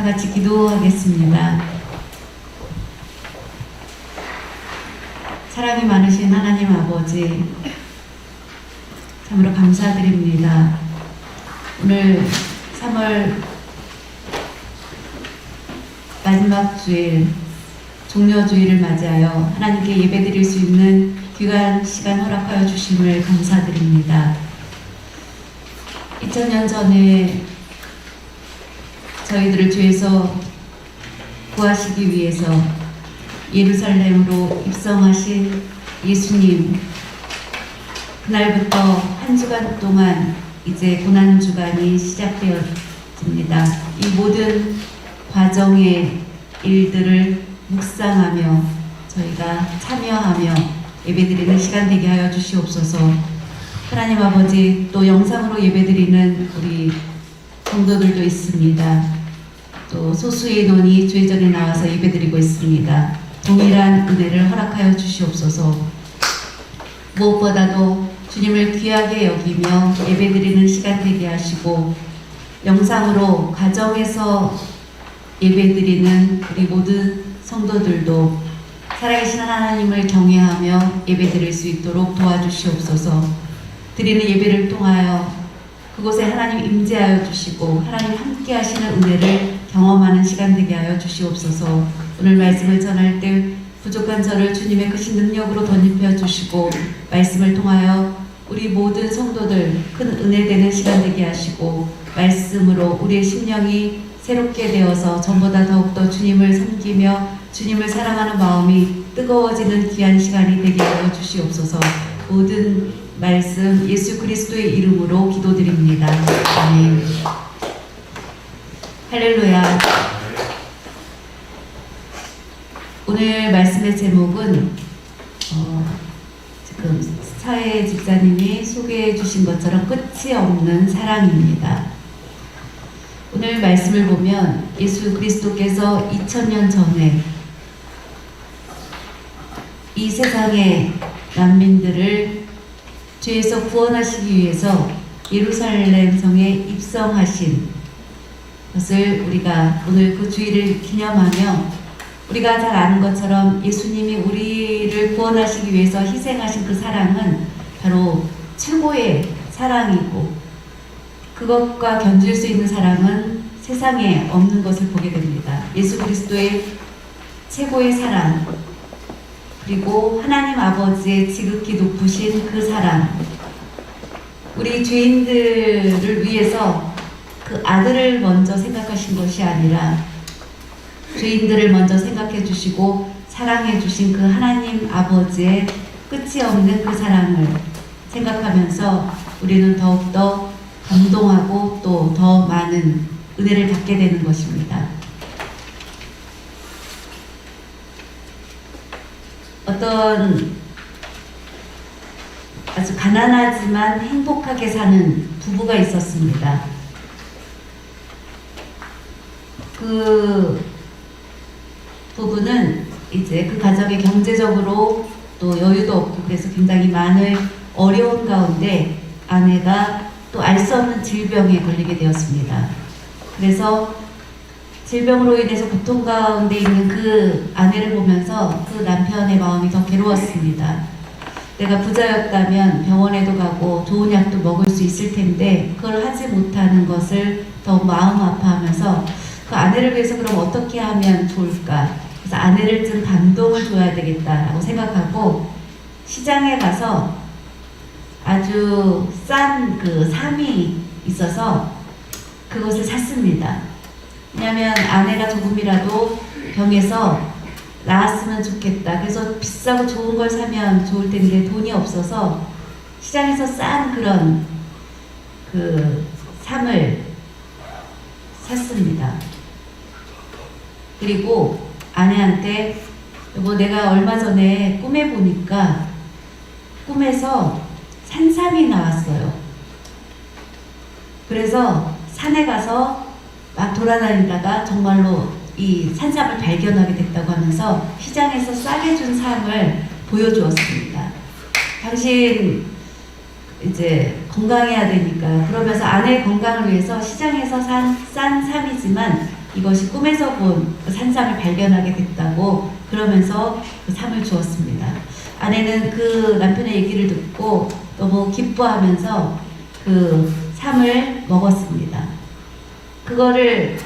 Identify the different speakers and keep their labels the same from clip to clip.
Speaker 1: 다 같이 기도하겠습니다. 사랑이 많으신 하나님 아버지, 참으로 감사드립니다. 오늘 3월 마지막 주일, 종료주일을 맞이하여 하나님께 예배드릴 수 있는 귀한 시간 허락하여 주심을 감사드립니다. 2000년 전에 저희들을 죄에서 구하시기 위해서 예루살렘으로 입성하신 예수님, 그날부터 한 주간 동안 이제 고난주간이 시작되었습니다. 이 모든 과정의 일들을 묵상하며 저희가 참여하며 예배드리는 시간 되게 하여 주시옵소서. 하나님 아버지, 또 영상으로 예배드리는 우리 성도들도 있습니다. 또 소수의 인원이 주의전에 나와서 예배드리고 있습니다. 동일한 은혜를 허락하여 주시옵소서. 무엇보다도 주님을 귀하게 여기며 예배드리는 시간 되게 하시고, 영상으로 가정에서 예배드리는 우리 모든 성도들도 살아계신 하나님을 경외하며 예배드릴 수 있도록 도와주시옵소서. 드리는 예배를 통하여 그곳에 하나님 임재하여 주시고 하나님 함께 하시는 은혜를 경험하는 시간 되게 하여 주시옵소서. 오늘 말씀을 전할 때 부족한 저를 주님의 크신 능력으로 덧입혀 주시고, 말씀을 통하여 우리 모든 성도들 큰 은혜 되는 시간 되게 하시고, 말씀으로 우리의 심령이 새롭게 되어서 전보다 더욱더 주님을 섬기며 주님을 사랑하는 마음이 뜨거워지는 귀한 시간이 되게 하여 주시옵소서. 모든 말씀 예수 그리스도의 이름으로 기도드립니다. 아멘. 할렐루야. 오늘 말씀의 제목은 지금 사회 집사님이 소개해 주신 것처럼 끝이 없는 사랑입니다. 오늘 말씀을 보면 예수 그리스도께서 2000년 전에 이 세상의 난민들을 죄에서 구원하시기 위해서 예루살렘 성에 입성하신 것을 우리가 오늘 그 주일을 기념하며, 우리가 잘 아는 것처럼 예수님이 우리를 구원하시기 위해서 희생하신 그 사랑은 바로 최고의 사랑이고, 그것과 견줄 수 있는 사랑은 세상에 없는 것을 보게 됩니다. 예수 그리스도의 최고의 사랑, 그리고 하나님 아버지의 지극히 높으신 그 사랑, 우리 죄인들을 위해서 그 아들을 먼저 생각하신 것이 아니라 죄인들을 먼저 생각해 주시고 사랑해 주신 그 하나님 아버지의 끝이 없는 그 사랑을 생각하면서 우리는 더욱더 감동하고 또 더 많은 은혜를 받게 되는 것입니다. 어떤 아주 가난하지만 행복하게 사는 부부가 있었습니다. 그 부부는 이제 그 가정이 경제적으로 또 여유도 없고 그래서 굉장히 많은 어려운 가운데 아내가 또 알 수 없는 질병에 걸리게 되었습니다. 그래서 질병으로 인해서 고통 가운데 있는 그 아내를 보면서 그 남편의 마음이 더 괴로웠습니다. 내가 부자였다면 병원에도 가고 좋은 약도 먹을 수 있을 텐데 그걸 하지 못하는 것을 더 마음 아파하면서 그 아내를 위해서 그럼 어떻게 하면 좋을까? 그래서 아내를 좀 감동을 줘야 되겠다라고 생각하고 시장에 가서 아주 싼 그 삼이 있어서 그것을 샀습니다. 왜냐하면 아내가 조금이라도 병에서 나았으면 좋겠다. 그래서 비싸고 좋은 걸 사면 좋을 텐데 돈이 없어서 시장에서 싼 그런 그 삼을 샀습니다. 그리고 아내한테, 여보, 내가 얼마 전에 꿈에 보니까 꿈에서 산삼이 나왔어요. 그래서 산에 가서 막 돌아다니다가 정말로 이 산삼을 발견하게 됐다고 하면서 시장에서 싸게 준 삼을 보여주었습니다. 당신 이제 건강해야 되니까 그러면서 아내의 건강을 위해서 시장에서 산 싼 삼이지만 이것이 꿈에서 본 그 산삼을 발견하게 됐다고 그러면서 그 삼을 주었습니다. 아내는 그 남편의 얘기를 듣고 너무 기뻐하면서 그 삼을 먹었습니다. 그거를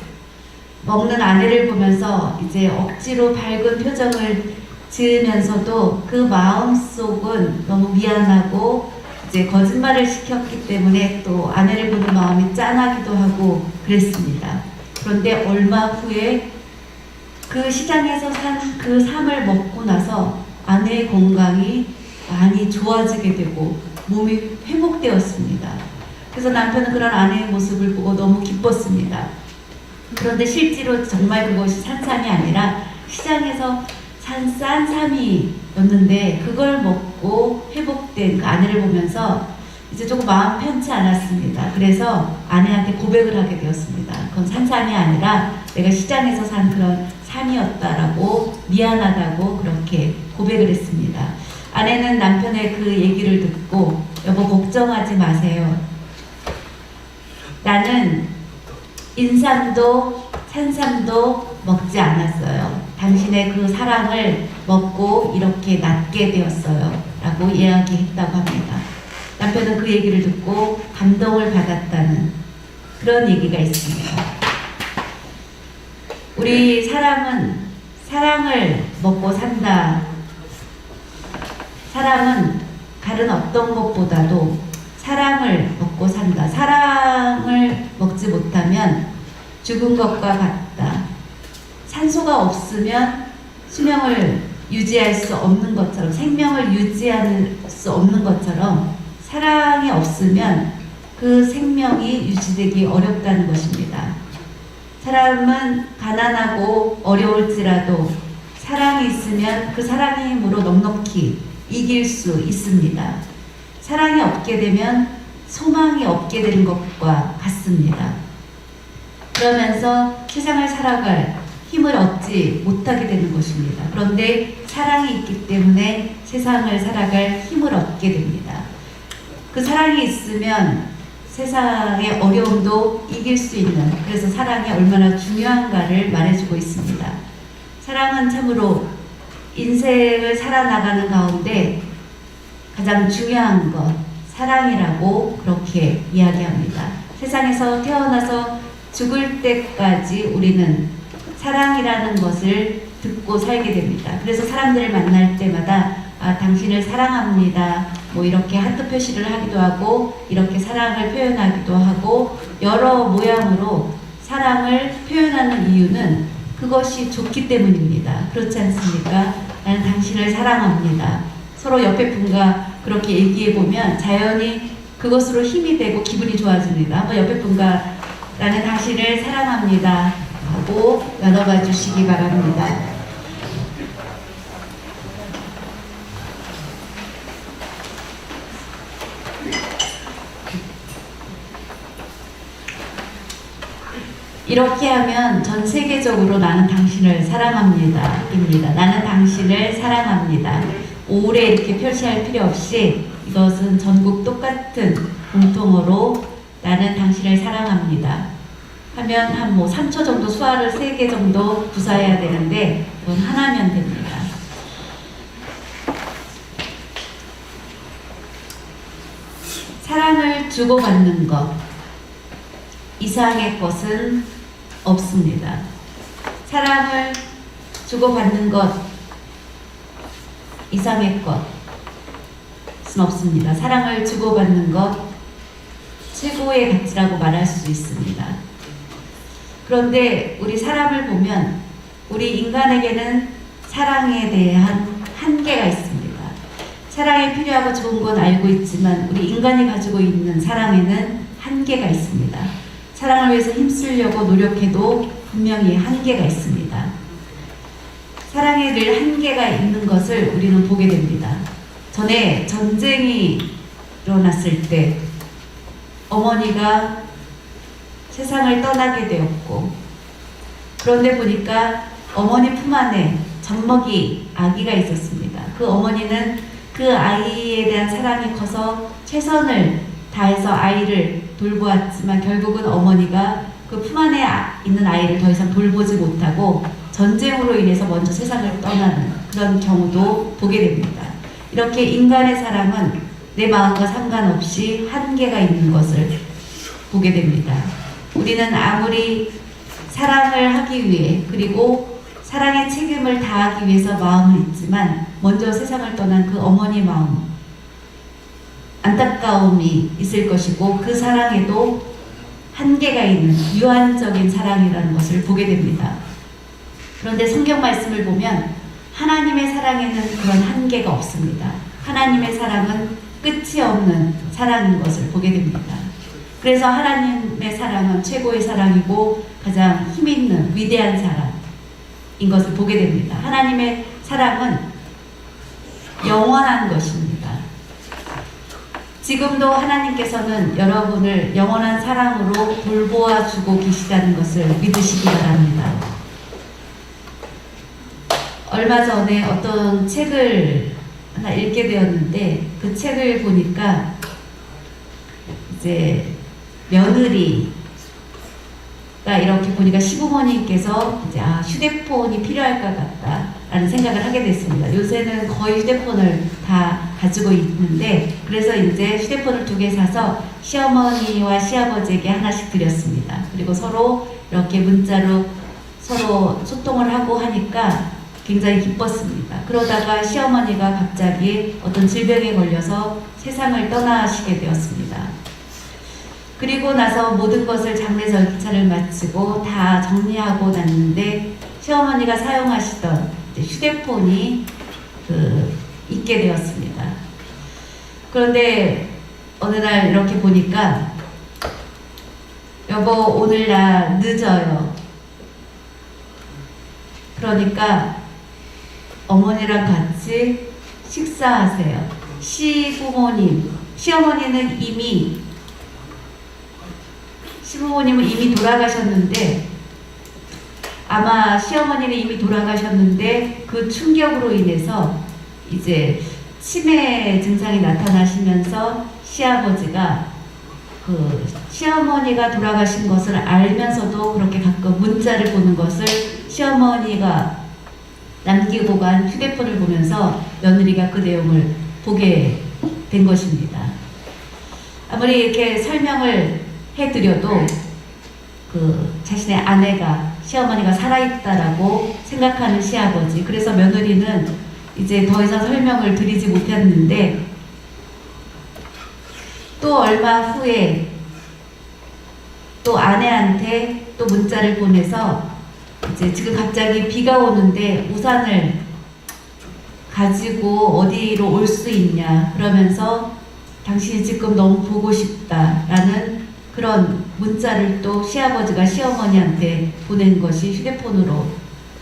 Speaker 1: 먹는 아내를 보면서 이제 억지로 밝은 표정을 지으면서도 그 마음속은 너무 미안하고 이제 거짓말을 시켰기 때문에 또 아내를 보는 마음이 짠하기도 하고 그랬습니다. 그런데 얼마 후에 그 시장에서 산 그 삼을 먹고 나서 아내의 건강이 많이 좋아지게 되고 몸이 회복되었습니다. 그래서 남편은 그런 아내의 모습을 보고 너무 기뻤습니다. 그런데 실제로 정말 그것이 산삼이 아니라 시장에서 산 싼 삼이었는데 그걸 먹고 회복된 그 아내를 보면서 이제 조금 마음 편치 않았습니다. 그래서 아내한테 고백을 하게 되었습니다. 그건 산삼이 아니라 내가 시장에서 산 그런 삼이었다라고 미안하다고 그렇게 고백을 했습니다. 아내는 남편의 그 얘기를 듣고 여보 걱정하지 마세요. 나는 인삼도 산삼도 먹지 않았어요. 당신의 그 사랑을 먹고 이렇게 낫게 되었어요. 라고 이야기했다고 합니다. 남편은 그 얘기를 듣고 감동을 받았다는 그런 얘기가 있습니다. 우리 사람은 사랑을 먹고 산다. 사람은 다른 어떤 것보다도 사랑을 먹고 산다. 사랑을 먹지 못하면 죽은 것과 같다. 산소가 없으면 수명을 유지할 수 없는 것처럼, 생명을 유지할 수 없는 것처럼 사랑이 없으면 그 생명이 유지되기 어렵다는 것입니다. 사람은 가난하고 어려울지라도 사랑이 있으면 그 사랑의 힘으로 넉넉히 이길 수 있습니다. 사랑이 없게 되면 소망이 없게 되는 것과 같습니다. 그러면서 세상을 살아갈 힘을 얻지 못하게 되는 것입니다. 그런데 사랑이 있기 때문에 세상을 살아갈 힘을 얻게 됩니다. 그 사랑이 있으면 세상의 어려움도 이길 수 있는, 그래서 사랑이 얼마나 중요한가를 말해주고 있습니다. 사랑은 참으로 인생을 살아나가는 가운데 가장 중요한 것, 사랑이라고 그렇게 이야기합니다. 세상에서 태어나서 죽을 때까지 우리는 사랑이라는 것을 듣고 살게 됩니다. 그래서 사람들을 만날 때마다 당신을 사랑합니다. 뭐 이렇게 하트 표시를 하기도 하고 이렇게 사랑을 표현하기도 하고 여러 모양으로 사랑을 표현하는 이유는 그것이 좋기 때문입니다. 그렇지 않습니까? 나는 당신을 사랑합니다. 서로 옆에 분과 그렇게 얘기해 보면 자연히 그것으로 힘이 되고 기분이 좋아집니다. 한번 옆에 분과 나는 당신을 사랑합니다 하고 나눠봐 주시기 바랍니다. 이렇게 하면 전 세계적으로 나는 당신을 사랑합니다 입니다. 나는 당신을 사랑합니다. 오래 이렇게 표시할 필요 없이 이것은 전국 똑같은 공통어로 나는 당신을 사랑합니다 하면 한 뭐 3초 정도 수화를 3개 정도 구사해야 되는데 이건 하나면 됩니다. 사랑을 주고받는 것 이상의 것은 없습니다. 사랑을 주고받는 것 이상의 것은 없습니다. 사랑을 주고받는 것 최고의 가치라고 말할 수 있습니다. 그런데 우리 사람을 보면 우리 인간에게는 사랑에 대한 한계가 있습니다. 사랑이 필요하고 좋은 건 알고 있지만 우리 인간이 가지고 있는 사랑에는 한계가 있습니다. 사랑을 위해서 힘쓰려고 노력해도 분명히 한계가 있습니다. 사랑에 늘 한계가 있는 것을 우리는 보게 됩니다. 전에 전쟁이 일어났을 때 어머니가 세상을 떠나게 되었고 그런데 보니까 어머니 품 안에 젖먹이 아기가 있었습니다. 그 어머니는 그 아이에 대한 사랑이 커서 최선을 다해서 아이를 돌보았지만 결국은 어머니가 그 품 안에 있는 아이를 더 이상 돌보지 못하고 전쟁으로 인해서 먼저 세상을 떠나는 그런 경우도 보게 됩니다. 이렇게 인간의 사랑은 내 마음과 상관없이 한계가 있는 것을 보게 됩니다. 우리는 아무리 사랑을 하기 위해 그리고 사랑의 책임을 다하기 위해서 마음을 잊지만 먼저 세상을 떠난 그 어머니 마음, 안타까움이 있을 것이고 그 사랑에도 한계가 있는 유한적인 사랑이라는 것을 보게 됩니다. 그런데 성경 말씀을 보면 하나님의 사랑에는 그런 한계가 없습니다. 하나님의 사랑은 끝이 없는 사랑인 것을 보게 됩니다. 그래서 하나님의 사랑은 최고의 사랑이고 가장 힘있는 위대한 사랑인 것을 보게 됩니다. 하나님의 사랑은 영원한 것입니다. 지금도 하나님께서는 여러분을 영원한 사랑으로 돌보아 주고 계시다는 것을 믿으시기 바랍니다. 얼마 전에 어떤 책을 하나 읽게 되었는데 그 책을 보니까 이제 며느리가 이렇게 보니까 시부모님께서 이제 휴대폰이 필요할 것 같다라는 생각을 하게 됐습니다. 요새는 거의 휴대폰을 다 가지고 있는데 그래서 이제 휴대폰을 2개 사서 시어머니와 시아버지에게 하나씩 드렸습니다. 그리고 서로 이렇게 문자로 서로 소통을 하고 하니까 굉장히 기뻤습니다. 그러다가 시어머니가 갑자기 어떤 질병에 걸려서 세상을 떠나시게 되었습니다. 그리고 나서 모든 것을 장례 절차를 마치고 다 정리하고 났는데 시어머니가 사용하시던 휴대폰이 있게 되었습니다. 그런데 어느 날 이렇게 보니까 여보 오늘 나 늦어요. 그러니까 어머니랑 같이 식사하세요. 시어머니는 시부모님은 이미 돌아가셨는데 아마 시어머니는 이미 돌아가셨는데 그 충격으로 인해서 이제 치매 증상이 나타나시면서 시아버지가 그 시어머니가 돌아가신 것을 알면서도 그렇게 가끔 문자를 보는 것을 시어머니가 남기고 간 휴대폰을 보면서 며느리가 그 내용을 보게 된 것입니다. 아무리 이렇게 설명을 해드려도 그 자신의 아내가 시어머니가 살아있다라고 생각하는 시아버지, 그래서 며느리는 이제 더 이상 설명을 드리지 못했는데 또 얼마 후에 또 아내한테 또 문자를 보내서 이제 지금 갑자기 비가 오는데 우산을 가지고 어디로 올 수 있냐 그러면서 당신이 지금 너무 보고 싶다라는 그런 문자를 또 시아버지가 시어머니한테 보낸 것이 휴대폰으로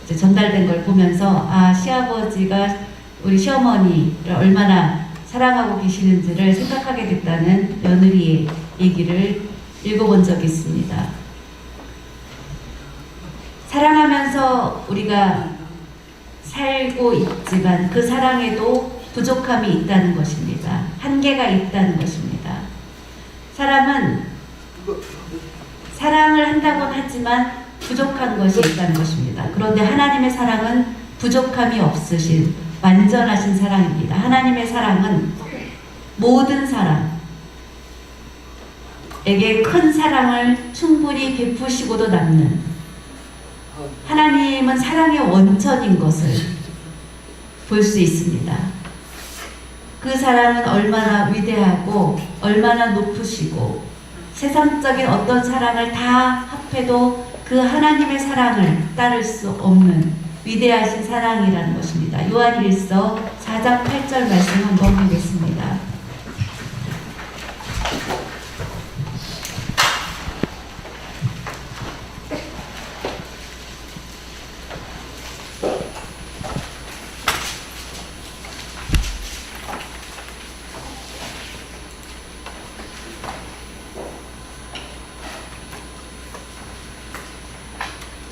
Speaker 1: 이제 전달된 걸 보면서 시아버지가 우리 시어머니를 얼마나 사랑하고 계시는지를 생각하게 됐다는 며느리의 얘기를 읽어본 적이 있습니다. 사랑하면서 우리가 살고 있지만 그 사랑에도 부족함이 있다는 것입니다. 한계가 있다는 것입니다. 사람은 사랑을 한다고는 하지만 부족한 것이 있다는 것입니다. 그런데 하나님의 사랑은 부족함이 없으신 완전하신 사랑입니다. 하나님의 사랑은 모든 사람에게 큰 사랑을 충분히 베푸시고도 남는, 하나님은 사랑의 원천인 것을 볼 수 있습니다. 그 사랑은 얼마나 위대하고 얼마나 높으시고 세상적인 어떤 사랑을 다 합해도 그 하나님의 사랑을 따를 수 없는 위대하신 사랑이라는 것입니다. 요한일서 4장 8절 말씀 한번 보겠습니다.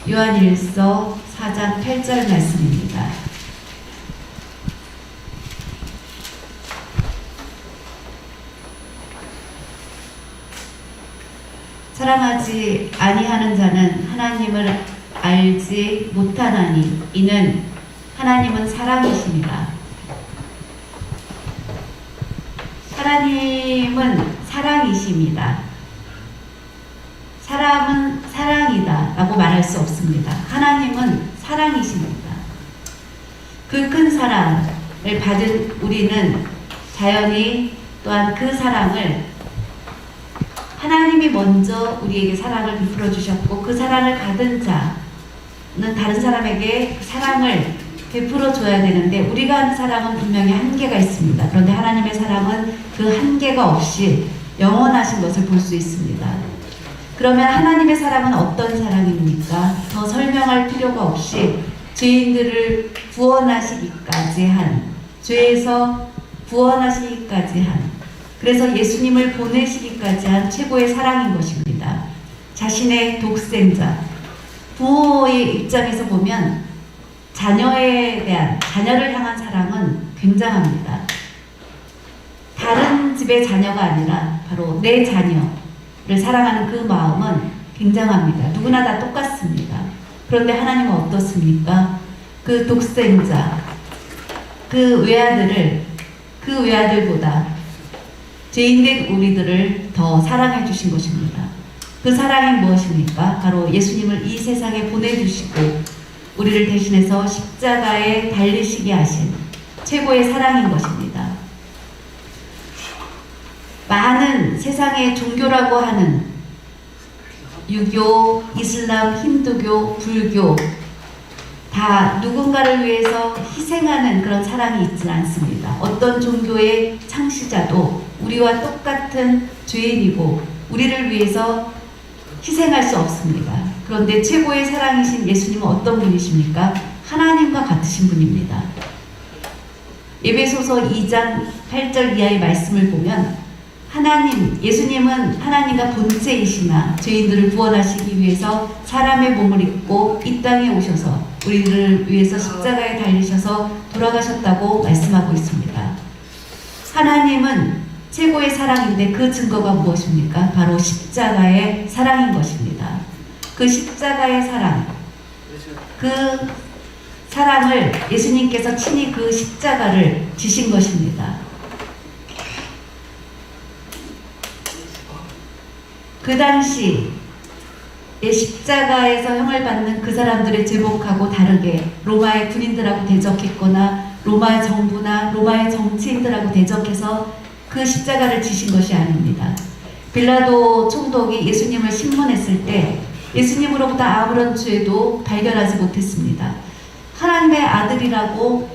Speaker 1: 요한일서 4장 8절 말씀입니다. 사랑하지 아니하는 자는 하나님을 알지 못하나니 이는 하나님은 사랑이십니다. 하나님은 사랑이십니다. 사람은 사랑이다 라고 말할 수 없습니다. 하나님은 사랑이십니다. 그 큰 사랑을 받은 우리는 자연히 또한 그 사랑을 하나님이 먼저 우리에게 사랑을 베풀어 주셨고 그 사랑을 받은 자는 다른 사람에게 사랑을 베풀어 줘야 되는데 우리가 하는 사랑은 분명히 한계가 있습니다. 그런데 하나님의 사랑은 그 한계가 없이 영원하신 것을 볼 수 있습니다. 그러면 하나님의 사랑은 어떤 사랑입니까? 더 설명할 필요가 없이 죄인들을 구원하시기까지 한, 죄에서 구원하시기까지 한, 그래서 예수님을 보내시기까지 한 최고의 사랑인 것입니다. 자신의 독생자, 부모의 입장에서 보면 자녀에 대한, 자녀를 향한 사랑은 굉장합니다. 다른 집의 자녀가 아니라 바로 내 자녀를 사랑하는 그 마음은 굉장합니다. 누구나 다 똑같습니다. 그런데 하나님은 어떻습니까? 그 독생자, 그 외아들보다 죄인된 우리들을 더 사랑해 주신 것입니다. 그 사랑이 무엇입니까? 바로 예수님을 이 세상에 보내주시고 우리를 대신해서 십자가에 달리시게 하신 최고의 사랑인 것입니다. 많은 세상의 종교라고 하는 유교, 이슬람, 힌두교, 불교 다 누군가를 위해서 희생하는 그런 사랑이 있지는 않습니다. 어떤 종교의 창시자도 우리와 똑같은 죄인이고 우리를 위해서 희생할 수 없습니다. 그런데 최고의 사랑이신 예수님은 어떤 분이십니까? 하나님과 같으신 분입니다. 에베소서 2장 8절 이하의 말씀을 보면 예수님은 하나님과 본체이시나 죄인들을 구원하시기 위해서 사람의 몸을 입고 이 땅에 오셔서 우리를 위해서 십자가에 달리셔서 돌아가셨다고 말씀하고 있습니다. 하나님은 최고의 사랑인데 그 증거가 무엇입니까? 바로 십자가의 사랑인 것입니다. 그 십자가의 사랑, 그 사랑을 예수님께서 친히 그 십자가를 지신 것입니다. 그 당시에 십자가에서 형을 받는 그 사람들의 제목하고 다르게 로마의 군인들하고 대적했거나 로마의 정부나 로마의 정치인들하고 대적해서 그 십자가를 지신 것이 아닙니다. 빌라도 총독이 예수님을 신문했을 때 예수님으로부터 아무런 죄도 발견하지 못했습니다. 하나님의 아들이라고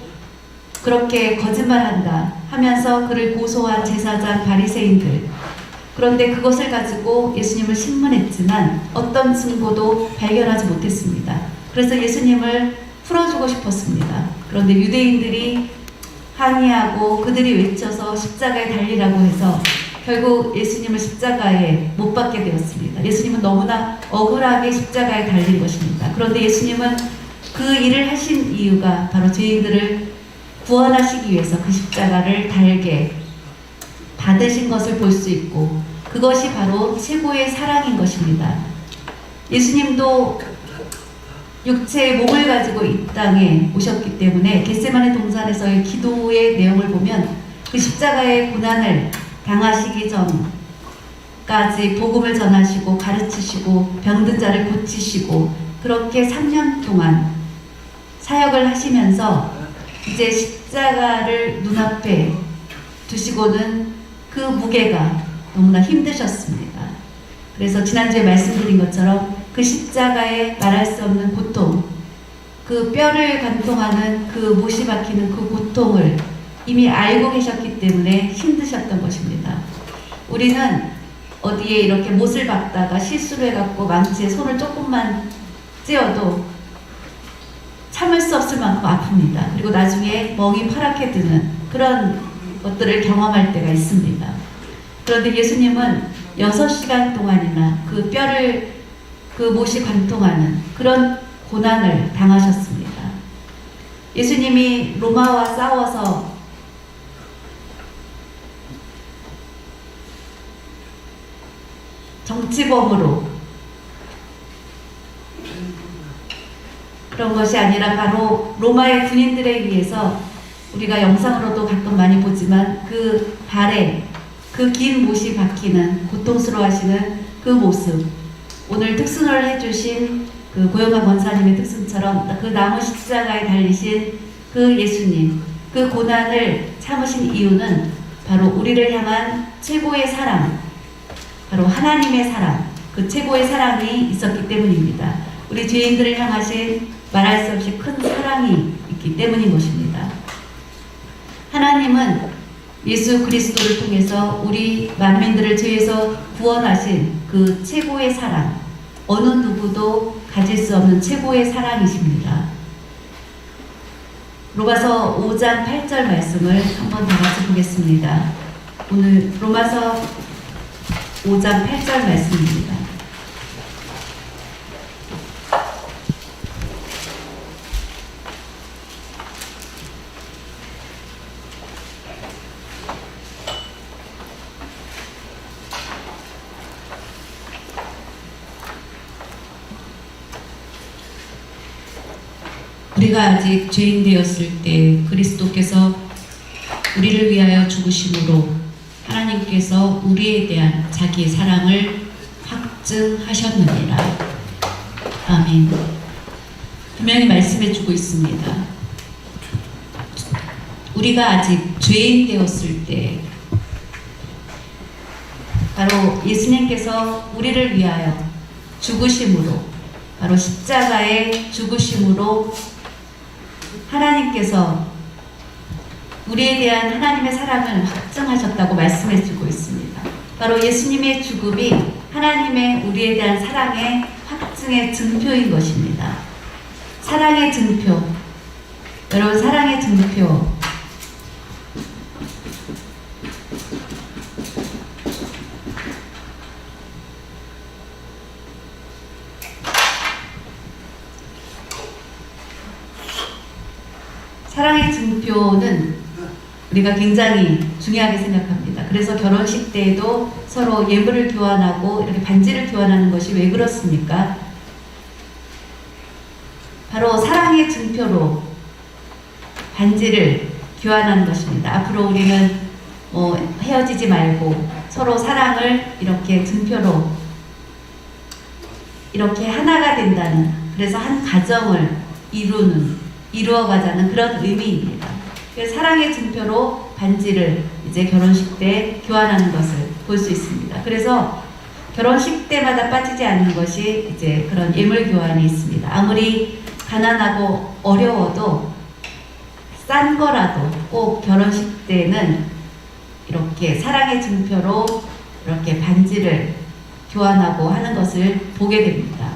Speaker 1: 그렇게 거짓말한다 하면서 그를 고소한 제사장 바리새인들, 그런데 그것을 가지고 예수님을 신문했지만 어떤 증거도 발견하지 못했습니다. 그래서 예수님을 풀어주고 싶었습니다. 그런데 유대인들이 항의하고 그들이 외쳐서 십자가에 달리라고 해서 결국 예수님을 십자가에 못 박게 되었습니다. 예수님은 너무나 억울하게 십자가에 달린 것입니다. 그런데 예수님은 그 일을 하신 이유가 바로 죄인들을 구원하시기 위해서 그 십자가를 달게 받으신 것을 볼 수 있고 그것이 바로 최고의 사랑인 것입니다. 예수님도 육체의 몸을 가지고 이 땅에 오셨기 때문에 겟세마네 동산에서의 기도의 내용을 보면 그 십자가의 고난을 당하시기 전까지 복음을 전하시고 가르치시고 병든 자를 고치시고 그렇게 3년 동안 사역을 하시면서 이제 십자가를 눈앞에 두시고는 그 무게가 너무나 힘드셨습니다. 그래서 지난주에 말씀드린 것처럼 그 십자가에 말할 수 없는 고통, 그 뼈를 관통하는 그 못이 박히는 그 고통을 이미 알고 계셨기 때문에 힘드셨던 것입니다. 우리는 어디에 이렇게 못을 박다가 실수를 해갖고 망치에 손을 조금만 찧어도 참을 수 없을 만큼 아픕니다. 그리고 나중에 멍이 파랗게 드는 그런 것들을 경험할 때가 있습니다. 그런데 예수님은 6시간 동안이나 그 뼈를 그 못이 관통하는 그런 고난을 당하셨습니다. 예수님이 로마와 싸워서 정치범으로 그런 것이 아니라 바로 로마의 군인들에 의해서 우리가 영상으로도 가끔 많이 보지만 그 발에 그 긴 못이 박히는 고통스러워하시는 그 모습, 오늘 특순을 해주신 그 고영관 권사님의 특순처럼 그 나무 십자가에 달리신 그 예수님, 그 고난을 참으신 이유는 바로 우리를 향한 최고의 사랑, 바로 하나님의 사랑, 그 최고의 사랑이 있었기 때문입니다. 우리 죄인들을 향하신 말할 수 없이 큰 사랑이 있기 때문인 것입니다. 하나님은 예수 그리스도를 통해서 우리 만민들을 죄에서 구원하신 그 최고의 사랑, 어느 누구도 가질 수 없는 최고의 사랑이십니다. 로마서 5장 8절 말씀을 한번 다 같이 보겠습니다. 오늘 로마서 5장 8절 말씀입니다. 우리가 아직 죄인 되었을 때 그리스도께서 우리를 위하여 죽으심으로 하나님께서 우리에 대한 자기의 사랑을 확증하셨느니라. 아멘. 분명히 말씀해 주고 있습니다. 우리가 아직 죄인 되었을 때 바로 예수님께서 우리를 위하여 죽으심으로, 바로 십자가의 죽으심으로 하나님께서 우리에 대한 하나님의 사랑을 확증하셨다고 말씀해 주고 있습니다. 바로 예수님의 죽음이 하나님의 우리에 대한 사랑의 확증의 증표인 것입니다. 사랑의 증표. 여러분, 사랑의 증표. 사랑의 증표는 우리가 굉장히 중요하게 생각합니다. 그래서 결혼식 때에도 서로 예물을 교환하고 이렇게 반지를 교환하는 것이 왜 그렇습니까? 바로 사랑의 증표로 반지를 교환하는 것입니다. 앞으로 우리는 헤어지지 말고 서로 사랑을 이렇게 증표로 이렇게 하나가 된다는, 그래서 한 가정을 이루어가자는 그런 의미입니다. 사랑의 증표로 반지를 이제 결혼식 때 교환하는 것을 볼 수 있습니다. 그래서 결혼식 때마다 빠지지 않는 것이 이제 그런 예물 교환이 있습니다. 아무리 가난하고 어려워도 싼 거라도 꼭 결혼식 때는 이렇게 사랑의 증표로 이렇게 반지를 교환하고 하는 것을 보게 됩니다.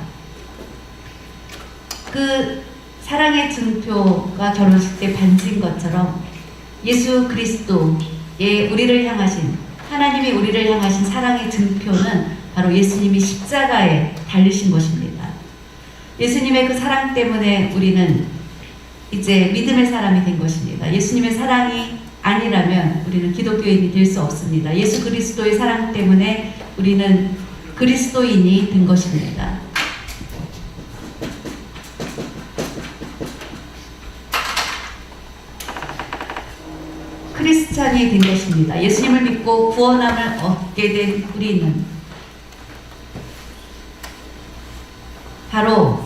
Speaker 1: 그 사랑의 증표가 결혼식 때 반지인 것처럼 예수 그리스도의 우리를 향하신, 하나님이 우리를 향하신 사랑의 증표는 바로 예수님이 십자가에 달리신 것입니다. 예수님의 그 사랑 때문에 우리는 이제 믿음의 사람이 된 것입니다. 예수님의 사랑이 아니라면 우리는 기독교인이 될 수 없습니다. 예수 그리스도의 사랑 때문에 우리는 그리스도인이 된 것입니다. 크리스찬이 된 것입니다. 예수님을 믿고 구원함을 얻게 된 우리는 바로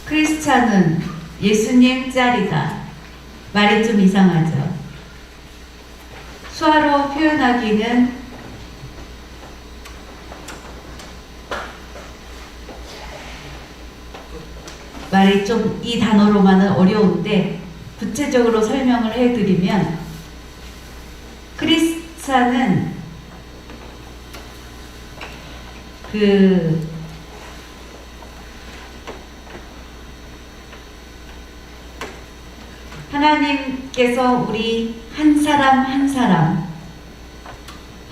Speaker 1: 크리스찬은 예수님 짤이다. 말이 좀 이상하죠. 수화로 표현하기는 말이 좀 이 단어로만은 어려운데 구체적으로 설명을 해드리면 크리스찬은 하나님께서 우리 한 사람 한 사람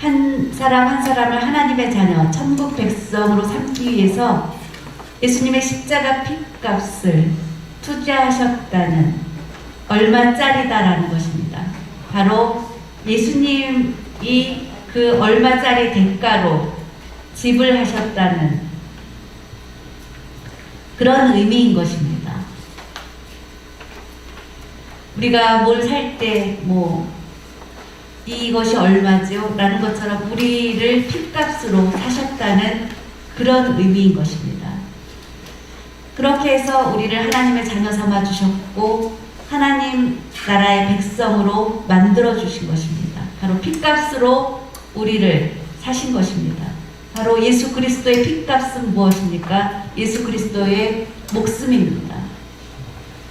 Speaker 1: 한 사람 한 사람을 하나님의 자녀, 천국 백성으로 삼기 위해서 예수님의 십자가 피값을 투자하셨다는, 얼마짜리다라는 것입니다. 바로 예수님이 그 얼마짜리 대가로 지불하셨다는 그런 의미인 것입니다. 우리가 뭘 살 때 이것이 얼마죠? 라는 것처럼 우리를 핏값으로 사셨다는 그런 의미인 것입니다. 그렇게 해서 우리를 하나님의 자녀 삼아 주셨고 하나님 나라의 백성으로 만들어 주신 것입니다. 바로 핏값으로 우리를 사신 것입니다. 바로 예수 그리스도의 핏값은 무엇입니까? 예수 그리스도의 목숨입니다.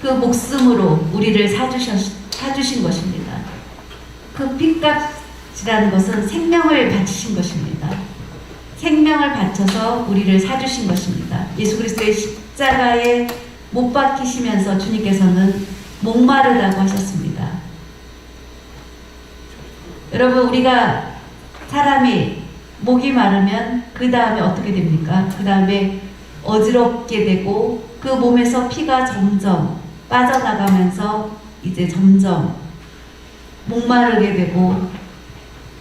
Speaker 1: 그 목숨으로 우리를 사주신 것입니다. 그 핏값이라는 것은 생명을 바치신 것입니다. 생명을 바쳐서 우리를 사주신 것입니다. 예수 그리스도의 십자가에 못 박히시면서 주님께서는 목마르다고 하셨습니다. 여러분, 우리가 사람이 목이 마르면 그 다음에 어떻게 됩니까? 그 다음에 어지럽게 되고 그 몸에서 피가 점점 빠져나가면서 이제 점점 목마르게 되고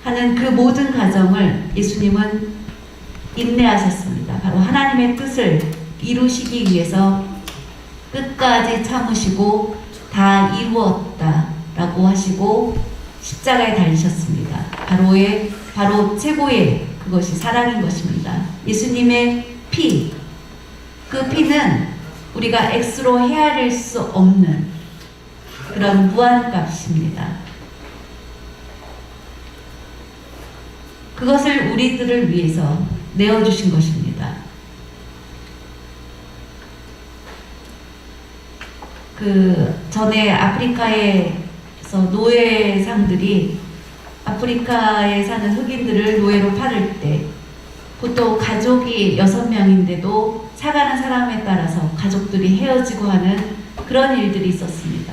Speaker 1: 하는 그 모든 과정을 예수님은 인내하셨습니다. 바로 하나님의 뜻을 이루시기 위해서 끝까지 참으시고 다 이루었다 라고 하시고 십자가에 달리셨습니다. 바로 최고의 그것이 사랑인 것입니다. 예수님의 피, 그 피는 우리가 액수로 헤아릴 수 없는 그런 무한값입니다. 그것을 우리들을 위해서 내어주신 것입니다. 전에 아프리카에서 노예상들이 아프리카에 사는 흑인들을 노예로 팔을 때 보통 가족이 6명인데도 사가는 사람에 따라서 가족들이 헤어지고 하는 그런 일들이 있었습니다.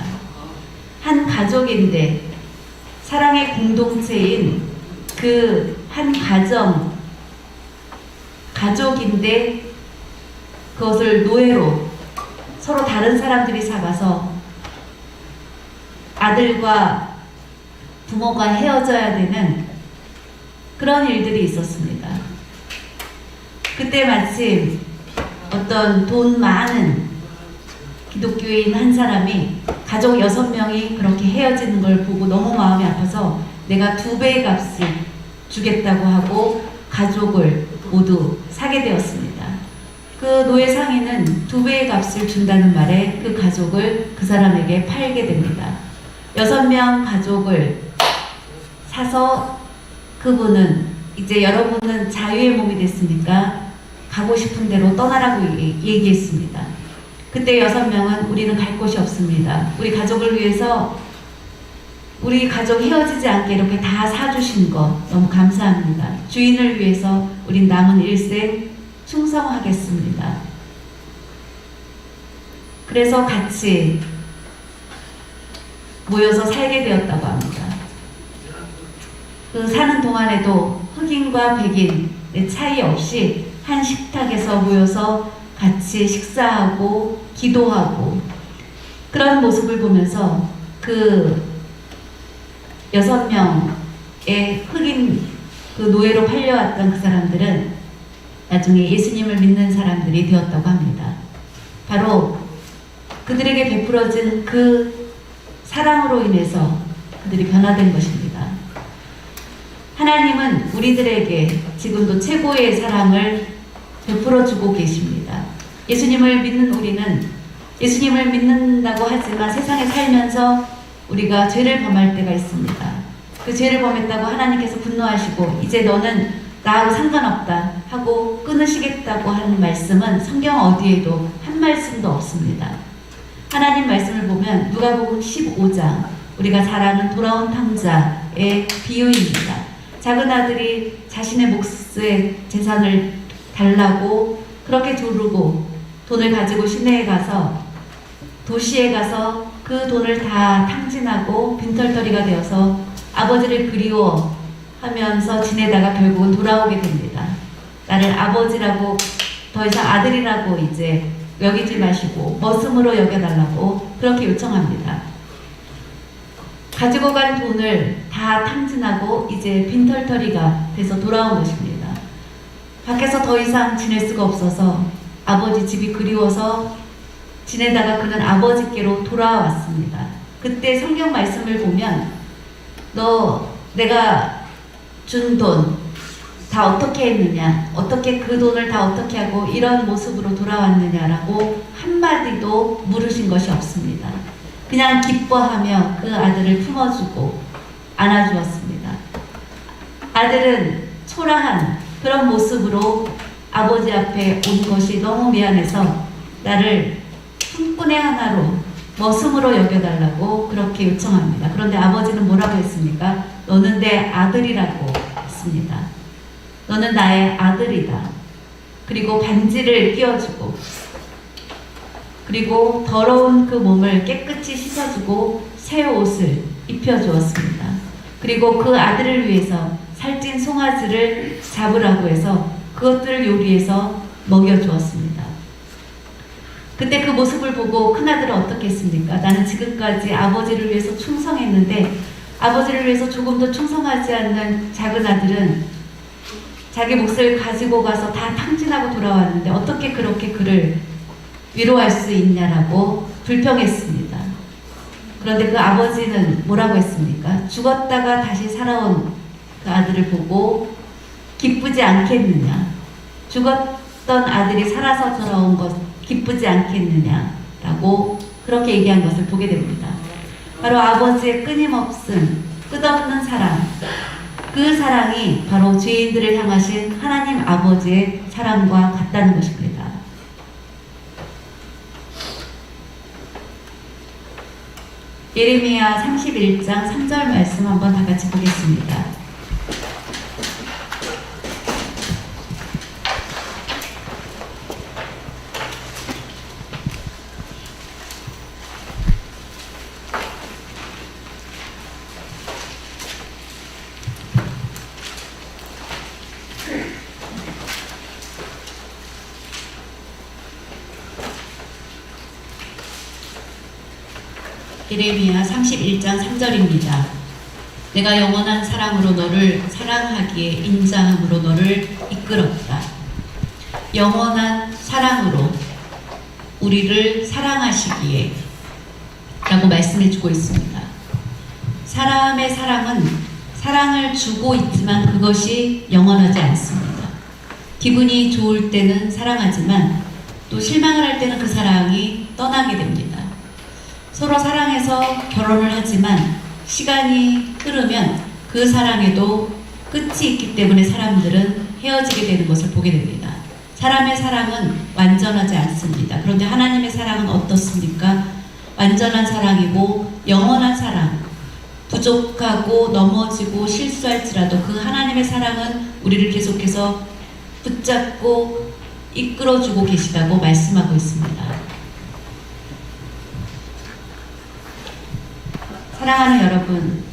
Speaker 1: 한 가족인데 사랑의 공동체인 그 한 가족인데 그것을 노예로 서로 다른 사람들이 사가서 아들과 부모가 헤어져야 되는 그런 일들이 있었습니다. 그때 마침 어떤 돈 많은 기독교인 한 사람이 가족 6명이 그렇게 헤어지는 걸 보고 너무 마음이 아파서 내가 2배의 값을 주겠다고 하고 가족을 모두 사게 되었습니다. 그 노예 상인은 2배의 값을 준다는 말에 그 가족을 그 사람에게 팔게 됩니다. 6명 가족을 사서 그분은 이제 여러분은 자유의 몸이 됐으니까 가고 싶은 대로 떠나라고 얘기했습니다. 그때 6명은 우리는 갈 곳이 없습니다. 우리 가족을 위해서 우리 가족 헤어지지 않게 이렇게 다 사주신 거 너무 감사합니다. 주인을 위해서 우린 남은 일생 충성하겠습니다. 그래서 같이 모여서 살게 되었다고 합니다. 그 사는 동안에도 흑인과 백인의 차이 없이 한 식탁에서 모여서 같이 식사하고 기도하고 그런 모습을 보면서 그 6명의 흑인 그 노예로 팔려왔던 그 사람들은 나중에 예수님을 믿는 사람들이 되었다고 합니다. 바로 그들에게 베풀어진 그 사랑으로 인해서 그들이 변화된 것입니다. 하나님은 우리들에게 지금도 최고의 사랑을 베풀어주고 계십니다. 예수님을 믿는 우리는 예수님을 믿는다고 하지만 세상에 살면서 우리가 죄를 범할 때가 있습니다. 그 죄를 범했다고 하나님께서 분노하시고 이제 너는 나하고 상관없다 하고 끊으시겠다고 하는 말씀은 성경 어디에도 한 말씀도 없습니다. 하나님 말씀을 보면 누가복음 15장 우리가 잘 아는 돌아온 탕자의 비유입니다. 작은 아들이 자신의 몫의 재산을 달라고 그렇게 조르고 돈을 가지고 시내에 가서 도시에 가서 그 돈을 다 탕진하고 빈털터리가 되어서 아버지를 그리워 하면서 지내다가 결국은 돌아오게 됩니다. 나를 아버지라고, 더 이상 아들이라고 이제 여기지 마시고 머슴으로 여겨달라고 그렇게 요청합니다. 가지고 간 돈을 다 탕진하고 이제 빈털터리가 돼서 돌아온 것입니다. 밖에서 더 이상 지낼 수가 없어서 아버지 집이 그리워서 지내다가 그는 아버지께로 돌아왔습니다. 그때 성경 말씀을 보면 너 내가 준 돈 다 어떻게 했느냐, 어떻게 그 돈을 다 어떻게 하고 이런 모습으로 돌아왔느냐라고 한마디도 물으신 것이 없습니다. 그냥 기뻐하며 그 아들을 품어주고 안아주었습니다. 아들은 초라한 그런 모습으로 아버지 앞에 온 것이 너무 미안해서 나를 품꾼의 하나로 머슴으로 여겨달라고 그렇게 요청합니다. 그런데 아버지는 뭐라고 했습니까? 너는 내 아들이라고 했습니다. 너는 나의 아들이다. 그리고 반지를 끼워주고, 그리고 더러운 그 몸을 깨끗이 씻어주고 새 옷을 입혀주었습니다. 그리고 그 아들을 위해서 살찐 송아지를 잡으라고 해서 그것들을 요리해서 먹여주었습니다. 그때 그 모습을 보고 큰아들은 어떻게 했습니까? 나는 지금까지 아버지를 위해서 충성했는데 아버지를 위해서 조금도 충성하지 않는 작은 아들은 자기 몫을 가지고 가서 다 탕진하고 돌아왔는데 어떻게 그렇게 그를 위로할 수 있냐라고 불평했습니다. 그런데 그 아버지는 뭐라고 했습니까? 죽었다가 다시 살아온 그 아들을 보고 기쁘지 않겠느냐, 죽었던 아들이 살아서 돌아온 것 기쁘지 않겠느냐라고 그렇게 얘기한 것을 보게 됩니다. 바로 아버지의 끊임없은 끝없는 사랑, 그 사랑이 바로 죄인들을 향하신 하나님 아버지의 사랑과 같다는 것입니다. 예레미야 31장 3절 말씀 한번 다 같이 보겠습니다. 예레미야 31장 3절입니다. 내가 영원한 사랑으로 너를 사랑하기에 인자함으로 너를 이끌었다. 영원한 사랑으로 우리를 사랑하시기에 라고 말씀해 주고 있습니다. 사람의 사랑은 사랑을 주고 있지만 그것이 영원하지 않습니다. 기분이 좋을 때는 사랑하지만 또 실망을 할 때는 그 사랑이 떠나게 됩니다. 서로 사랑해서 결혼을 하지만 시간이 흐르면 그 사랑에도 끝이 있기 때문에 사람들은 헤어지게 되는 것을 보게 됩니다. 사람의 사랑은 완전하지 않습니다. 그런데 하나님의 사랑은 어떻습니까? 완전한 사랑이고 영원한 사랑. 부족하고 넘어지고 실수할지라도 그 하나님의 사랑은 우리를 계속해서 붙잡고 이끌어주고 계시다고 말씀하고 있습니다. 사랑하는 여러분,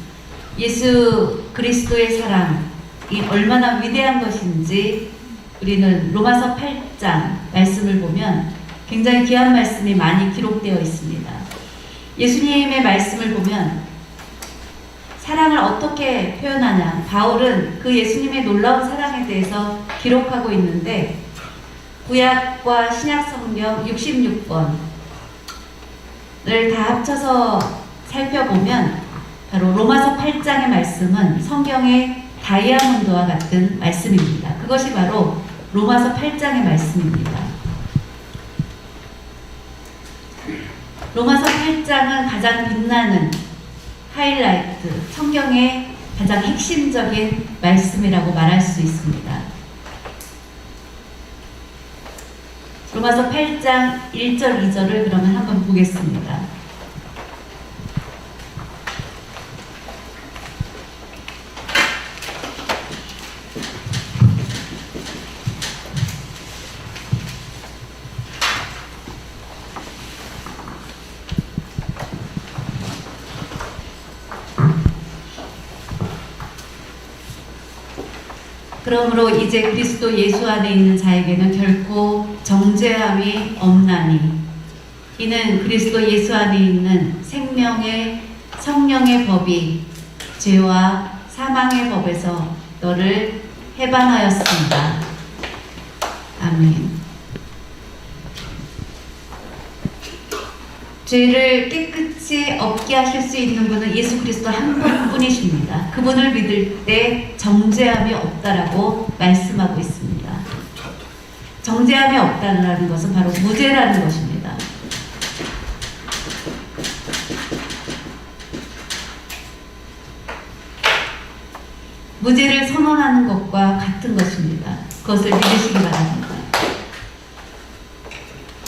Speaker 1: 예수 그리스도의 사랑이 얼마나 위대한 것인지 우리는 로마서 8장 말씀을 보면 굉장히 귀한 말씀이 많이 기록되어 있습니다. 예수님의 말씀을 보면 사랑을 어떻게 표현하냐, 바울은 그 예수님의 놀라운 사랑에 대해서 기록하고 있는데 구약과 신약 성경 66권을 다 합쳐서 살펴보면 바로 로마서 8장의 말씀은 성경의 다이아몬드와 같은 말씀입니다. 그것이 바로 로마서 8장의 말씀입니다. 로마서 8장은 가장 빛나는 하이라이트, 성경의 가장 핵심적인 말씀이라고 말할 수 있습니다. 로마서 8장 1절, 2절을 그러면 한번 보겠습니다. 그러므로 이제 그리스도 예수 안에 있는 자에게는 결코 정죄함이 없나니 이는 그리스도 예수 안에 있는 생명의 성령의 법이 죄와 사망의 법에서 너를 해방하였습니다. 아멘. 죄를 깨끗이 없게 하실 수 있는 분은 예수 그리스도 한 분뿐이십니다. 그분을 믿을 때 정죄함이 없다라고 말씀하고 있습니다. 정죄함이 없다는 것은 바로 무죄라는 것입니다. 무죄를 선언하는 것과 같은 것입니다. 그것을 믿으시기 바랍니다.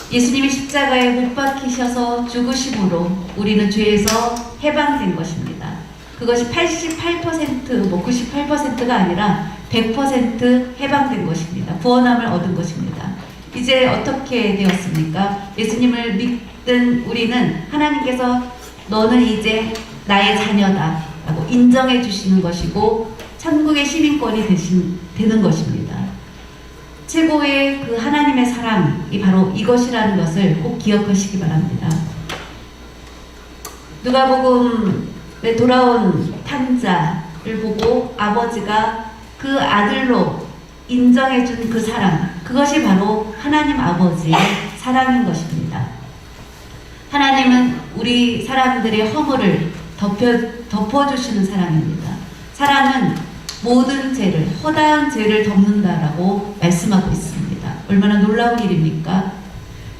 Speaker 1: 예수님이 십자가에 못 박히셔서 죽으심으로 우리는 죄에서 해방된 것입니다. 그것이 88%, 98%가 아니라 100% 해방된 것입니다. 구원함을 얻은 것입니다. 이제 어떻게 되었습니까? 예수님을 믿는 우리는 하나님께서 너는 이제 나의 자녀다 라고 인정해 주시는 것이고 천국의 시민권이 되는 것입니다. 최고의 그 하나님의 사랑이 바로 이것이라는 것을 꼭 기억하시기 바랍니다. 누가복음에 돌아온 탕자를 보고 아버지가 그 아들로 인정해준 그 사랑, 그것이 바로 하나님 아버지의 사랑인 것입니다. 하나님은 우리 사람들의 허물을 덮어주시는 사랑입니다. 사랑은 모든 죄를, 허다한 죄를 덮는다라고 말씀하고 있습니다. 얼마나 놀라운 일입니까?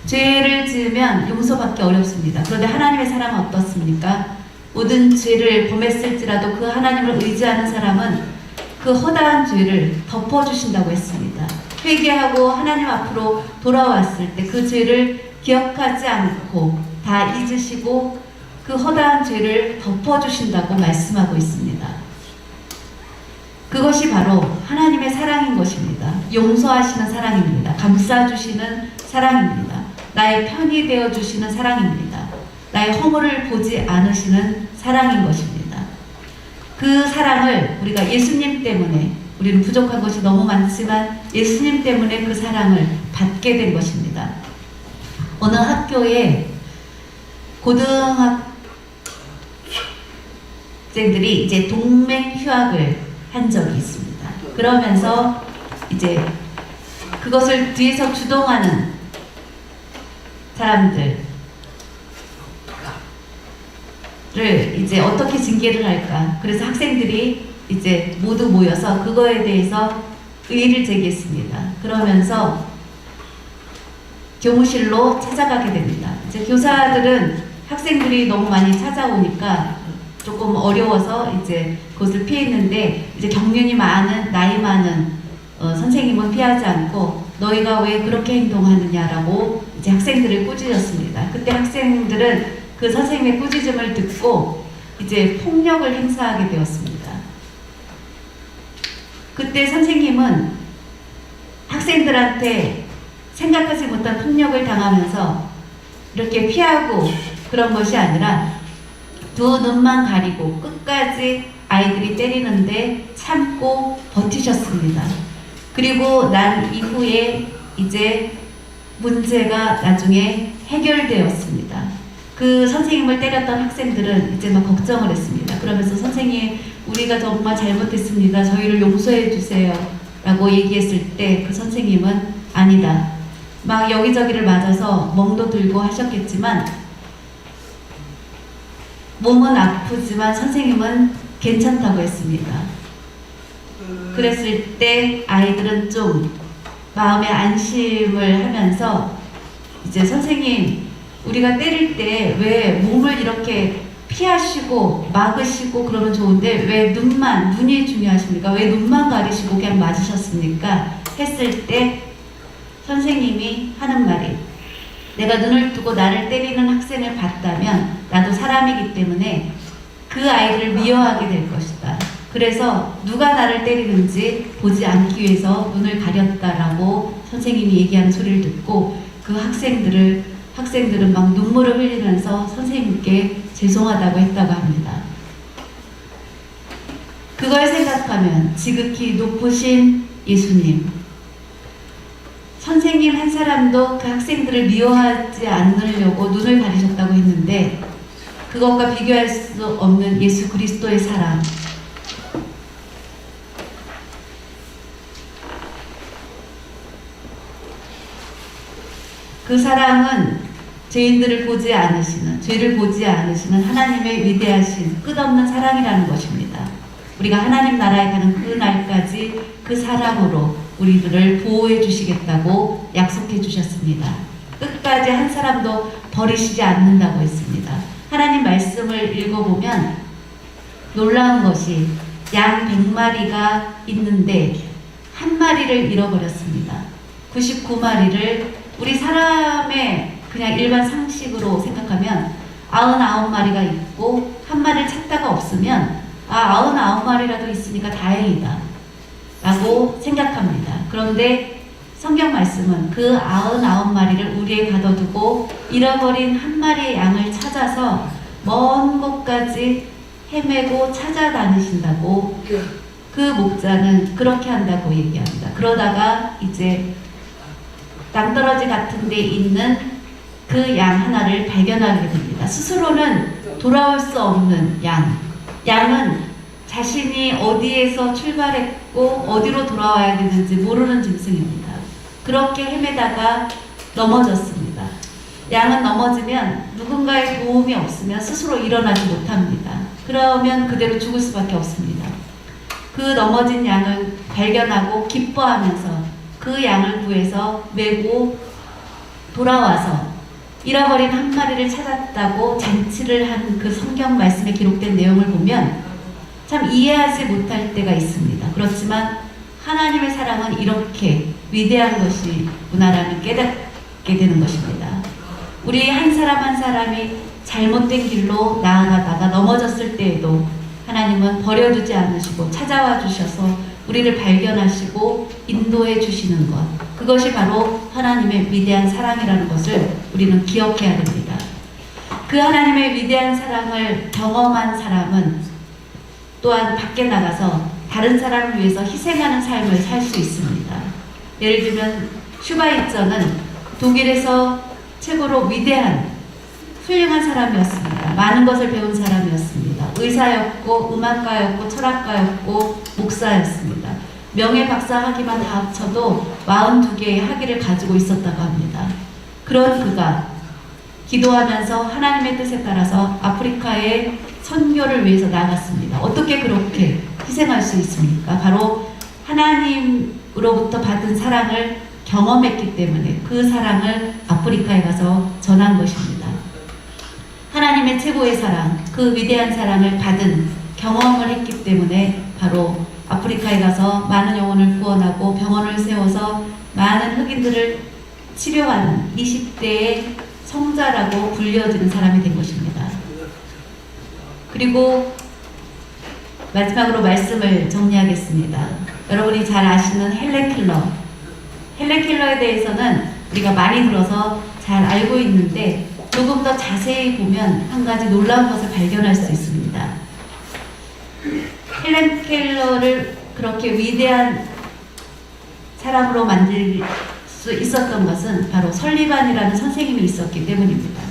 Speaker 1: 죄를 지으면 용서받기 어렵습니다. 그런데 하나님의 사랑은 어떻습니까? 모든 죄를 범했을지라도 그 하나님을 의지하는 사람은 그 허다한 죄를 덮어주신다고 했습니다. 회개하고 하나님 앞으로 돌아왔을 때 그 죄를 기억하지 않고 다 잊으시고 그 허다한 죄를 덮어주신다고 말씀하고 있습니다. 그것이 바로 하나님의 사랑인 것입니다. 용서하시는 사랑입니다. 감싸주시는 사랑입니다. 나의 편이 되어주시는 사랑입니다. 나의 허물을 보지 않으시는 사랑인 것입니다. 그 사랑을 우리가 예수님 때문에, 우리는 부족한 것이 너무 많지만 예수님 때문에 그 사랑을 받게 된 것입니다. 어느 학교에 고등학생들이 이제 동맹 휴학을 한 적이 있습니다. 그러면서 이제 그것을 뒤에서 주동하는 사람들을 이제 어떻게 징계를 할까? 그래서 학생들이 이제 모두 모여서 그거에 대해서 의의를 제기했습니다. 그러면서 교무실로 찾아가게 됩니다. 이제 교사들은 학생들이 너무 많이 찾아오니까 조금 어려워서 이제 그것을 피했는데, 이제 경륜이 많은, 나이 많은 선생님은 피하지 않고 너희가 왜 그렇게 행동하느냐라고 이제 학생들을 꾸짖었습니다. 그때 학생들은 그 선생님의 꾸짖음을 듣고 이제 폭력을 행사하게 되었습니다. 그때 선생님은 학생들한테 생각하지 못한 폭력을 당하면서 이렇게 피하고 그런 것이 아니라 두 눈만 가리고 끝까지 아이들이 때리는데 참고 버티셨습니다. 그리고 난 이후에 이제 문제가 나중에 해결되었습니다. 그 선생님을 때렸던 학생들은 이제 막 걱정을 했습니다. 그러면서 선생님, 우리가 정말 잘못했습니다. 저희를 용서해 주세요 라고 얘기했을 때 그 선생님은 아니다. 막 여기저기를 맞아서 멍도 들고 하셨겠지만 몸은 아프지만 선생님은 괜찮다고 했습니다. 그랬을 때 아이들은 좀 마음의 안심을 하면서 이제 선생님, 우리가 때릴 때 왜 몸을 이렇게 피하시고 막으시고 그러면 좋은데 왜 눈이 중요하십니까? 왜 눈만 가리시고 그냥 맞으셨습니까? 했을 때 선생님이 하는 말이, 내가 눈을 뜨고 나를 때리는 학생을 봤다면 나도 사람이기 때문에 그 아이들을 미워하게 될 것이다. 그래서 누가 나를 때리는지 보지 않기 위해서 눈을 가렸다라고 선생님이 얘기하는 소리를 듣고 그 학생들은 막 눈물을 흘리면서 선생님께 죄송하다고 했다고 합니다. 그 그걸 생각하면 지극히 높으신 예수님, 선생님 한 사람도 그 학생들을 미워하지 않으려고 눈을 가리셨다고 했는데 그것과 비교할 수 없는 예수 그리스도의 사랑, 그 사랑은 죄인들을 보지 않으시는, 죄를 보지 않으시는 하나님의 위대하신 끝없는 사랑이라는 것입니다. 우리가 하나님 나라에 가는 그 날까지 그 사랑으로 우리들을 보호해 주시겠다고 약속해 주셨습니다. 끝까지 한 사람도 버리시지 않는다고 했습니다. 하나님 말씀을 읽어보면 놀라운 것이 양 100마리가 있는데 한 마리를 잃어버렸습니다. 99마리를 우리 사람의 그냥 일반 상식으로 생각하면 99마리가 있고 한 마리를 찾다가 없으면 99마리라도 있으니까 다행이다 라고 생각합니다. 그런데 성경 말씀은 그 99마리를 우리에 가둬두고 잃어버린 한 마리의 양을 찾아서 먼 곳까지 헤매고 찾아다니신다고, 그 목자는 그렇게 한다고 얘기합니다. 그러다가 이제 낭떠러지 같은 데 있는 그 양 하나를 발견하게 됩니다. 스스로는 돌아올 수 없는 양은 자신이 어디에서 출발했고 어디로 돌아와야 되는지 모르는 짐승입니다. 그렇게 헤매다가 넘어졌습니다. 양은 넘어지면 누군가의 도움이 없으면 스스로 일어나지 못합니다. 그러면 그대로 죽을 수밖에 없습니다. 그 넘어진 양을 발견하고 기뻐하면서 그 양을 구해서 메고 돌아와서 잃어버린 한 마리를 찾았다고 잔치를 한 그 성경 말씀에 기록된 내용을 보면 참 이해하지 못할 때가 있습니다. 그렇지만 하나님의 사랑은 이렇게 위대한 것이구나라는 깨닫게 되는 것입니다. 우리 한 사람 한 사람이 잘못된 길로 나아가다가 넘어졌을 때에도 하나님은 버려두지 않으시고 찾아와 주셔서 우리를 발견하시고 인도해 주시는 것, 그것이 바로 하나님의 위대한 사랑이라는 것을 우리는 기억해야 됩니다. 그 하나님의 위대한 사랑을 경험한 사람은 또한 밖에 나가서 다른 사람을 위해서 희생하는 삶을 살 수 있습니다. 예를 들면 슈바이처는 독일에서 최고로 위대한 훌륭한 사람이었습니다. 많은 것을 배운 사람이었습니다. 의사였고 음악가였고 철학가였고 목사였습니다. 명예 박사 학위만 다 합쳐도 42개의 학위를 가지고 있었다고 합니다. 그런 그가 기도하면서 하나님의 뜻에 따라서 아프리카의 선교를 위해서 나갔습니다. 어떻게 그렇게 희생할 수 있습니까? 바로 하나님으로부터 받은 사랑을 경험했기 때문에 그 사랑을 아프리카에 가서 전한 것입니다. 하나님의 최고의 사랑, 그 위대한 사랑을 받은 경험을 했기 때문에 바로 아프리카에 가서 많은 영혼을 구원하고 병원을 세워서 많은 흑인들을 치료하는 20대의 성자라고 불려지는 사람이 된 것입니다. 그리고 마지막으로 말씀을 정리하겠습니다. 여러분이 잘 아시는 헬렌 켈러에 대해서는 우리가 많이 들어서 잘 알고 있는데 조금 더 자세히 보면 한 가지 놀라운 것을 발견할 수 있습니다. 헬렌 켈러를 그렇게 위대한 사람으로 만들 수 있었던 것은 바로 설리반이라는 선생님이 있었기 때문입니다.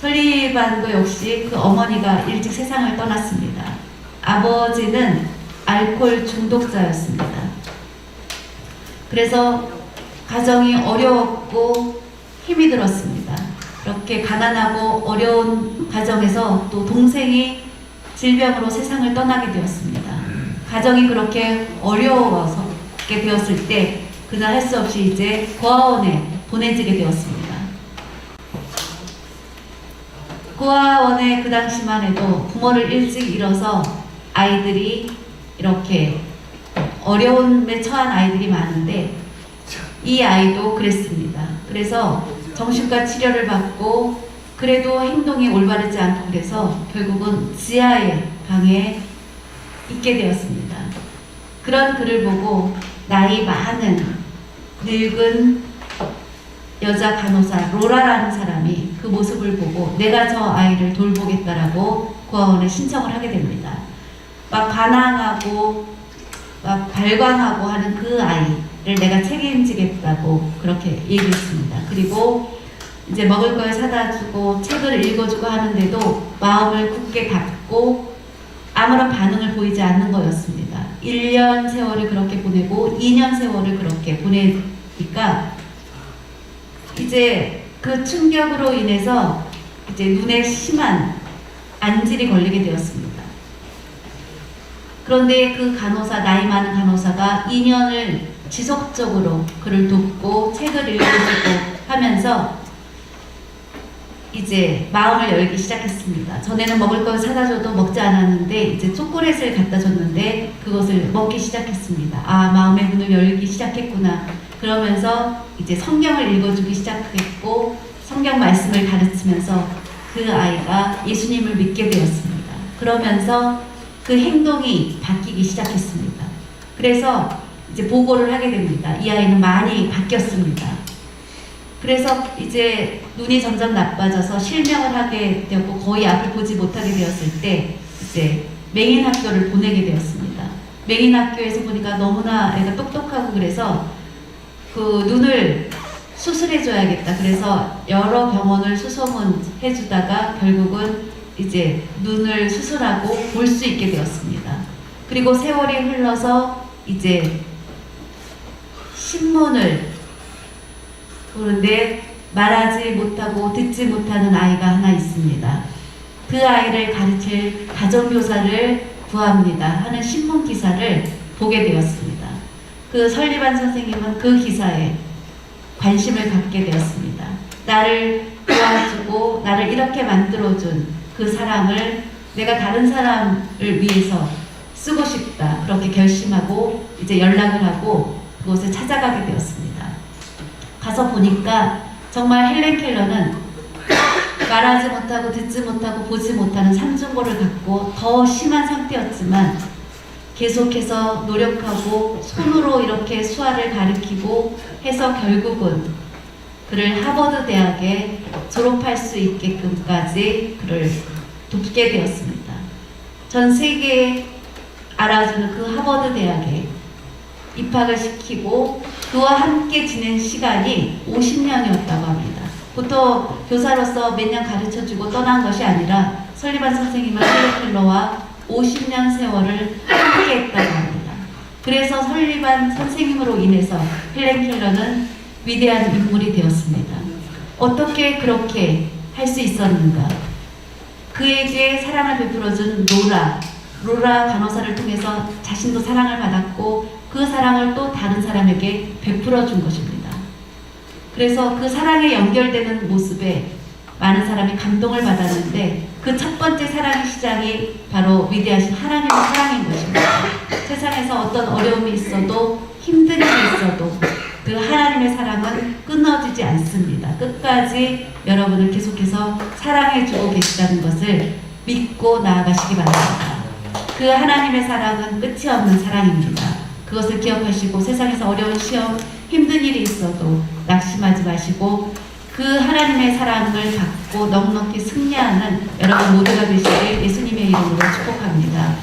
Speaker 1: 설리반도 역시 그 어머니가 일찍 세상을 떠났습니다. 아버지는 알코올 중독자였습니다. 그래서 가정이 어려웠고 힘이 들었습니다. 그렇게 가난하고 어려운 가정에서 또 동생이 질병으로 세상을 떠나게 되었습니다. 가정이 그렇게 어려워서게 되었을 때 그날 할 수 없이 이제 고아원에 보내지게 되었습니다. 고아원에 그 당시만 해도 부모를 일찍 잃어서 아이들이 이렇게 어려움에 처한 아이들이 많은데 이 아이도 그랬습니다. 그래서 정신과 치료를 받고 그래도 행동이 올바르지 않고 그래서 결국은 지하의 방에 있게 되었습니다. 그런 그를 보고 나이 많은 늙은 여자 간호사 로라라는 사람이 그 모습을 보고 내가 저 아이를 돌보겠다라고 고아원에 신청을 하게 됩니다. 막 반항하고 막 발광하고 하는 그 아이를 내가 책임지겠다고 그렇게 얘기했습니다. 그리고 이제 먹을 걸 사다 주고 책을 읽어주고 하는데도 마음을 굳게 닫고 아무런 반응을 보이지 않는 거였습니다. 1년 세월을 그렇게 보내고 2년 세월을 그렇게 보내니까 이제 그 충격으로 인해서 이제 눈에 심한 안질이 걸리게 되었습니다. 그런데 그 간호사, 나이 많은 간호사가 2년을 지속적으로 그를 돕고 책을 읽어주고 하면서 이제 마음을 열기 시작했습니다. 전에는 먹을 걸 사다 줘도 먹지 않았는데 이제 초콜릿을 갖다 줬는데 그것을 먹기 시작했습니다. 아, 마음의 문을 열기 시작했구나. 그러면서 이제 성경을 읽어주기 시작했고 성경 말씀을 가르치면서 그 아이가 예수님을 믿게 되었습니다. 그러면서 그 행동이 바뀌기 시작했습니다. 그래서 이제 보고를 하게 됩니다. 이 아이는 많이 바뀌었습니다. 그래서 이제 눈이 점점 나빠져서 실명을 하게 되었고 거의 앞을 보지 못하게 되었을 때 이제 맹인 학교를 보내게 되었습니다. 맹인 학교에서 보니까 너무나 애가 똑똑하고 그래서 그 눈을 수술해줘야겠다. 그래서 여러 병원을 수소문해주다가 결국은 이제 눈을 수술하고 볼 수 있게 되었습니다. 그리고 세월이 흘러서 이제 신문을 보는데 말하지 못하고 듣지 못하는 아이가 하나 있습니다. 그 아이를 가르칠 가정교사를 구합니다 하는 신문 기사를 보게 되었습니다. 그 설리반 선생님은 그 기사에 관심을 갖게 되었습니다. 나를 도와주고 나를 이렇게 만들어준 그 사랑을 내가 다른 사람을 위해서 쓰고 싶다. 그렇게 결심하고 이제 연락을 하고 그곳을 찾아가게 되었습니다. 가서 보니까 정말 헬렌 켈러는 말하지 못하고 듣지 못하고 보지 못하는 삼중고를 갖고 더 심한 상태였지만 계속해서 노력하고 손으로 이렇게 수화를 가리키고 해서 결국은 그를 하버드 대학에 졸업할 수 있게끔까지 그를 돕게 되었습니다. 전 세계에 알아주는 그 하버드 대학에 입학을 시키고 그와 함께 지낸 시간이 50년이었다고 합니다. 보통 교사로서 몇 년 가르쳐주고 떠난 것이 아니라 설리반 선생님은 헬렌 켈러와 50년 세월을 함께 했다고 합니다. 그래서 설리반 선생님으로 인해서 헬렌 켈러는 위대한 인물이 되었습니다. 어떻게 그렇게 할 수 있었는가? 그에게 사랑을 베풀어준 로라 간호사를 통해서 자신도 사랑을 받았고 그 사랑을 또 다른 사람에게 베풀어 준 것입니다. 그래서 그 사랑에 연결되는 모습에 많은 사람이 감동을 받았는데 그 첫 번째 사랑의 시작이 바로 위대하신 하나님의 사랑인 것입니다. 세상에서 어떤 어려움이 있어도 힘든 일이 있어도 그 하나님의 사랑은 끊어지지 않습니다. 끝까지 여러분을 계속해서 사랑해주고 계시다는 것을 믿고 나아가시기 바랍니다. 그 하나님의 사랑은 끝이 없는 사랑입니다. 그것을 기억하시고 세상에서 어려운 시험, 힘든 일이 있어도 낙심하지 마시고 그 하나님의 사랑을 받고 넉넉히 승리하는 여러분 모두가 되시길 예수님의 이름으로 축복합니다.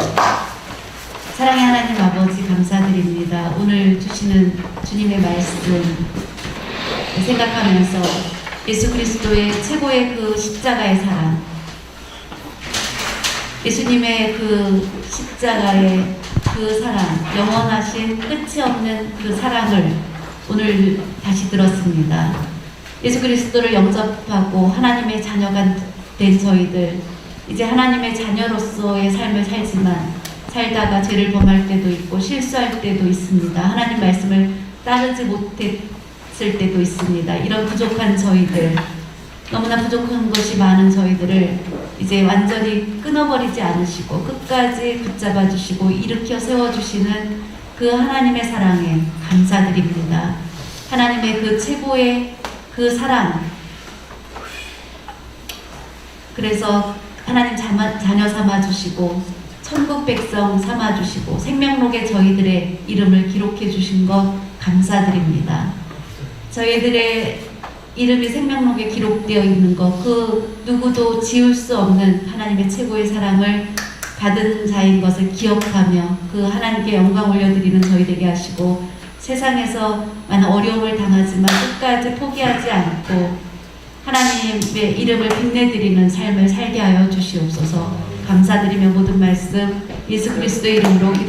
Speaker 1: 사랑의 하나님 아버지 감사드립니다. 오늘 주시는 주님의 말씀 생각하면서 예수 그리스도의 최고의 그 십자가의 사랑, 예수님의 그 십자가의 그 사랑, 영원하신 끝이 없는 그 사랑을 오늘 다시 들었습니다. 예수 그리스도를 영접하고 하나님의 자녀가 된 저희들, 이제 하나님의 자녀로서의 삶을 살지만 살다가 죄를 범할 때도 있고 실수할 때도 있습니다. 하나님 말씀을 따르지 못했을 때도 있습니다. 이런 부족한 저희들, 너무나 부족한 것이 많은 저희들을 이제 완전히 끊어버리지 않으시고 끝까지 붙잡아 주시고 일으켜 세워주시는 그 하나님의 사랑에 감사드립니다. 하나님의 그 최고의 그 사랑, 그래서 하나님 자녀 삼아주시고 천국 백성 삼아주시고 생명록에 저희들의 이름을 기록해 주신 것 감사드립니다. 저희들의 이름이 생명록에 기록되어 있는 것, 그 누구도 지울 수 없는 하나님의 최고의 사랑을 받은 자인 것을 기억하며 그 하나님께 영광 올려드리는 저희 되게 하시고 세상에서 많은 어려움을 당하지만 끝까지 포기하지 않고 하나님의 이름을 빛내드리는 삶을 살게 하여 주시옵소서. 감사드리며 모든 말씀 예수 그리스도의 이름으로 기도드립니다.